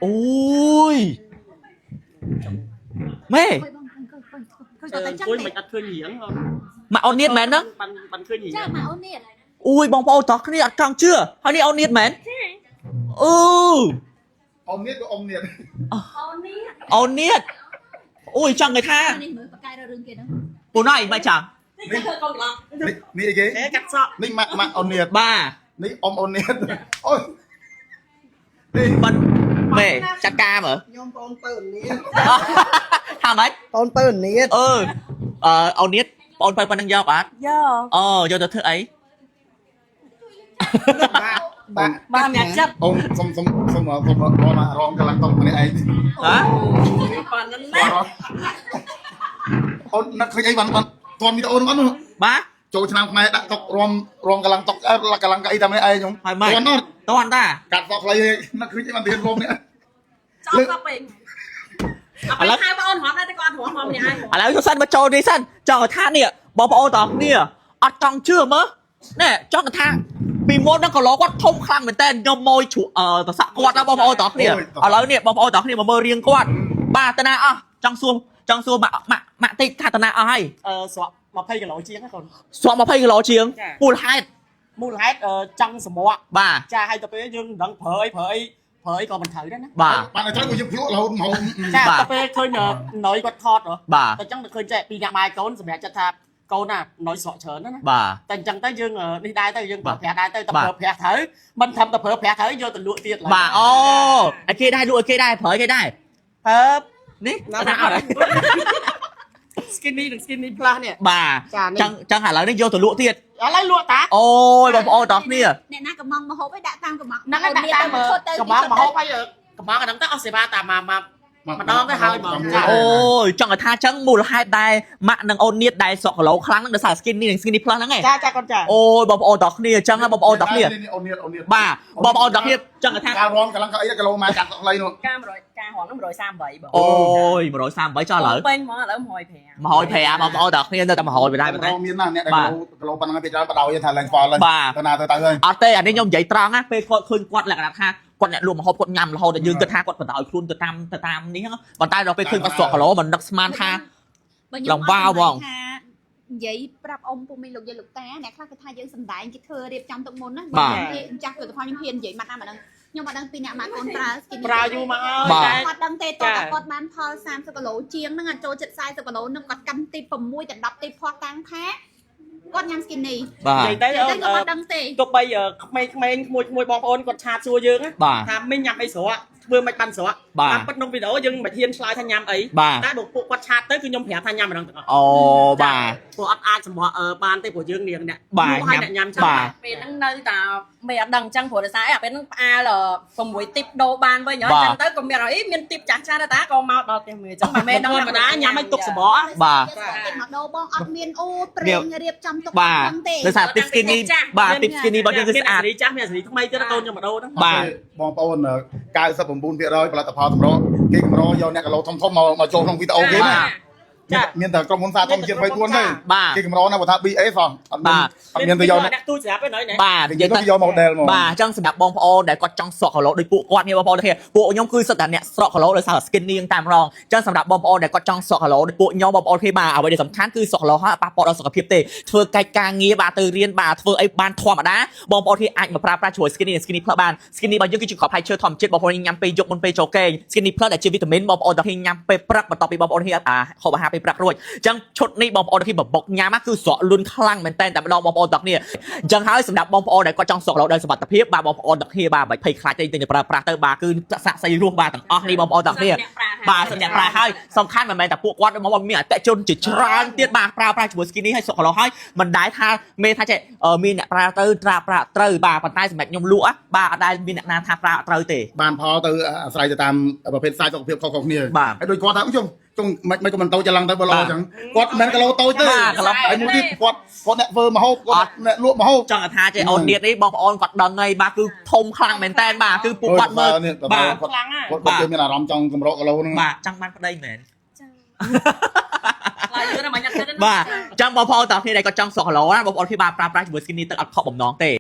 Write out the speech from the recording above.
ôi mê ôi mày đặt khơi nhiễng không mà on niết mến đó bắn khơi nhiễng ui bong bóng tóc này trăng chưa hay đi on niết mến ừ ông niết có ông niết on niết ui chẳng người tha bố này mày chẳngนี่เก๋ thế cắt sọ นี่มาông niết bà นี่ông niếtโอ้ย bắn mê chặt cam hả ยอมตอนตื่นนี้ hàm ấy ตอนตื่นนี้ on niết on phải bắn đằng dao bát cho tôi thứ ấy บ้านเนี่ยจับ ông xong mà rongกำลังตกมาในไอ้ hả ปานนั้น ôngนักเคยไอ้วันตอนมีแต่โอนวันนู้น bá โจชนะมาดักตกรองกำลังตกกำลังไอ้ทำไอ้ยง phải mày ตอนนั้น toàn ta กัดตกอะไรนักเคยไอ้วันเทียนลมเนี่ย ชอบก็เป็นเอาไปให้ป้าอ้นหอมได้แต่ก่อนหัวหอมเนี่ยให้ à lấy cho sân mà trâu đi sân cho người tha nè bong bóng tóc nè ở trong chưa mớ nè cho người tha vì môn nó có ló quát thông khăn mình tên nhom môi chủ tao sợ quát đó bong bóng tóc nè ở lấy nè bong bóng tóc nè mà mơ riêng quát ba tên nào à trong xuông mà tị thà tên nào ai สวมาเพย์กับเราเชียงให้คน soạn mà phay cái ló chiếng buồn hai มูลฮัทจังสมอ bà จะให้ตะเปย์ยังดังเผยก่อนมันถือได้นะ bà ปานไอ้จ้อยกูยังพลุเราเมา จ้าตะเปย์เคยน้อยกว่าทอดเหรอ bà แต่จังเคยแจกปีนาไม้ก้นสมัยจะทำก้นน่ะน้อยสอเฉินนะ bà แต่จังแต่ยังนี่ได้แต่ยังแผลได้แต่ตะเผยแผลถือมันทำตะเผยแผลถือโยนตะลุยเตี้ย bà ô cái kia đây luôn cái đây phơi cái đây เพิ่ม ní น้ำ nào đấy สกินนี่ถึงสกินนี่พลาเนี่ย bà chẳng hẳn là nó vô từ lụa thiệt อะไรลวกตา ôi bong bóng tóc nè អ្នកណាកំងមកហូបឲ្យដាក់តាមកំង นั่นก็ได้ตามกระบอกมาเขาไปกระบอกกันตั้งแต่เอาเสียบาตามมาดองได้หายหมด ôi chẳng là tha chẳng mùi hai đai mạng nâng ôn niết đai sọc lấu kháng nâng xài skinny plus lắm nghe จ้าจ้าคนจ่า ôi bong bóng tóc nè chẳng là bong bóng tóc nè เอาเนียเอาเนีย bà bong bóng tóc nè chẳng là tha การร้องกำลังไอ้กะโลมากัดตกอะไรนู่น กามรอยกาหอมน้ำรอยซ้ำใบบ่ ôi mà nói sao mấy cho lỡ เป็นหมอแล้วหอยแผล mà hồi phè bong bóng tóc nè tao mà hồi về đây mà เรา đây มีนั่นเนี่ยกะโลปันงั้นไปจ้าปะเดาจะทานแรงฟอลเลยตนาตาเลย ở tê anh ấy nhom dậy trăng á phê khơi quạt là tha quạt nhẹ luôn mà hộp quạt nhầm là hồi để dương cái tha quạt phải đợi luôn từ tam ní bàn tay rồi phê khơi quạt sọt lỗ mình đặc man tha និយាយប្រាប់អ៊ំពុំមីលោកយាយលោកតាអ្នកខ្លះគេថាយើងសំដែងគេធ្វើរៀបចំទុកមុនណាចាស់គឺទៅខ្ញុំហ៊ាននិយាយមកណាមកហ្នឹងខ្ញុំអត់ដឹងពីអ្នកម៉ាក់កូនប្រើ skin ប្រើយូរមកហើយ អត់ដឹងទេតើគាត់បានផល30គីឡូជាងហ្នឹងអាចចូលចិត្ត40គីឡូនឹងគាត់កាន់ទី6ទៅ10ទីផោះតាំងថាគាត់ញ៉ាំ skin នេះ bà និយាយទៅ តែគាត់អត់ដឹងទេ ទុកបីក្មេងៗមួយបងប្អូនគាត់ឆាតសួរយើង bà ថាមីញ៉ាំអីស្រកធ្វើមិនបានស្រកតាមពិតក្នុងវីដេអូយើងមិនហ៊ានឆ្លើយថាញ៉ាំអី bà តែបើពួកគាត់ឆាតទៅគឺខ្ញុំប្រាប់ថាញ៉ាំម្ដងទាំងអស់ ô bà ពួកអត់អាចសម្រក់បានទេព្រោះយើងនាងអ្នក bà ឲ្យអ្នកញ៉ាំ nhắm ចាំ bà ពេលហ្នឹងនៅតែមិនអត់ដឹងអញ្ចឹងព្រោះដោយសារអាពេលហ្នឹងផ្អើល6ទីបដូរបានវិញអញ្ចឹងទៅក៏មានអីមានទីបចាស់ចាស់ដែរតាក៏មកដល់ផ្ទះមើលអញ្ចឹងមិនមែន ធ ដឹង ម្មតាញ៉ាំឲ្យទុកសម្បក bà គេមកដោបងអត់មានអូប្រេងរៀបចំទុកហ្នឹងទេ ដោយសារ tip skinny បាទ tip skinny របស់យើងគឺស្អាត សេរីចាស់មានសេរីថ្មីទៀតកូនខ្ញុំមកដូរហ្នឹង បាទ បងប្អូន99%ផលិតផលសម្រក់គេកម្រយកអ្នកកឡូធំមកចូលក្នុងវីដេអូគេណាមានតែក្រុមហ៊ុនសាធម្មជាតិ24ទេគេកម្រណាបើថា BA សោះអត់មានទៅយក អ្នកទូស្រាប់ឯណយ បាទនិយាយទៅ យក model មក បាទអញ្ចឹងសម្រាប់បងប្អូនដែលគាត់ចង់ស្រកគីឡូដូចពួកគាត់នេះបងប្អូនទាំងពួកខ្ញុំគឺសិតតែអ្នកស្រកគីឡូដោយសារ skin នាងតែម្ដងអញ្ចឹងសម្រាប់បងប្អូនដែលគាត់ចង់ស្រកគីឡូដូចពួកខ្ញុំបងប្អូនគេបាទអ្វីដែលសំខាន់គឺស្រកគីឡូហើយប៉ះពាល់ដល់សុខភាពទេធ្វើកិច្ចការងារបាទទៅរៀនបាទធ្វើអីបានធម្មតាបងប្អូនគេអាចមកប្រើប្រាស់ជួយ skin នេះ skin នេះផ្លឹកបាន skin នេះរបស់យើងគឺជាគ្រាប់ផ្លែឈើធម្មជាតិបងប្អូនញ៉ាំពេលយប់មុនពេលចូលគេង skin នេះផ្លឹកដែលជាវីតាមីនបងប្អូនទាំងញ៉ាំពេលព្រឹកបន្ទាប់ពីបងប្អូនហូបអាហារពេលព្រឹករួចអញ្ចឹងឈុតនេះបងប្អូនទាំងបបុកញ៉ាំគឺស្រកលឿនខ្លាំងមែនតើតែម្ដងបងប្អូនទាំងនេះអញ្ចឹងហើយសម្រាប់បងប្អូនដែលគាត់ចង់ស្រកគីឡូដោយសុវត្ថិភាពបាទបងប្អូនទាំងគ្នាបាទមិនភ័យខ្លាចទេទៅប្រើប្រាស់ទៅបាទគឺសាក់សៃរស់បាទទាំងអស់នេះបងប្អូនទាំងគ្នាបាទសម្រាប់ប្រើហើយសំខាន់មិនមែនតែពួកគាត់បងប្អូនមានអតិជនជាច្រើនទៀតបាទប្រើប្រាស់ជាមួយ skin នេះឲ្យស្រកគីឡូហើយមិនដែលថាមេថាចេះមានអ្នកប្រើទៅប្រើត្រូវបាទប៉ុន្តែសម្រាប់ខ្ញុំលក់បាទអត់ដែលមានអ្នកណាថាប្រើអត់ត្រូវទេ បានផលទៅអាស្រ័យទៅតាមប្រភេទសាយសុខភាពខុសៗគ្នាហើយដូចគាត់ថាជុំមិនក៏មិនតូចច្រឡំទៅបើល្អអញ្ចឹងគាត់មិនគីឡូតូចទេហើយមួយទៀតគាត់អ្នកធ្វើមហូបគាត់អ្នកលក់មហូប ចង់ថាចេះអូនទៀតនេះបងប្អូនគាត់ដឹងហើយបាទគឺធំខ្លាំងមែនតើបាទគឺពួកគាត់មើលបាទ គាត់មានអារម្មណ៍ចង់កម្រគីឡូហ្នឹង បាទចង់បានប្តីមែន ឡើយយើងមិនញ៉ាំទេ បាទអញ្ចឹងបងប្អូនតើគ្នាដែលគាត់ចង់ស្រកគីឡូណាបងប្អូនគេបាទប្រើប្រាស់ជាមួយ skin នេះទឹកអត់ខកបំណងទេ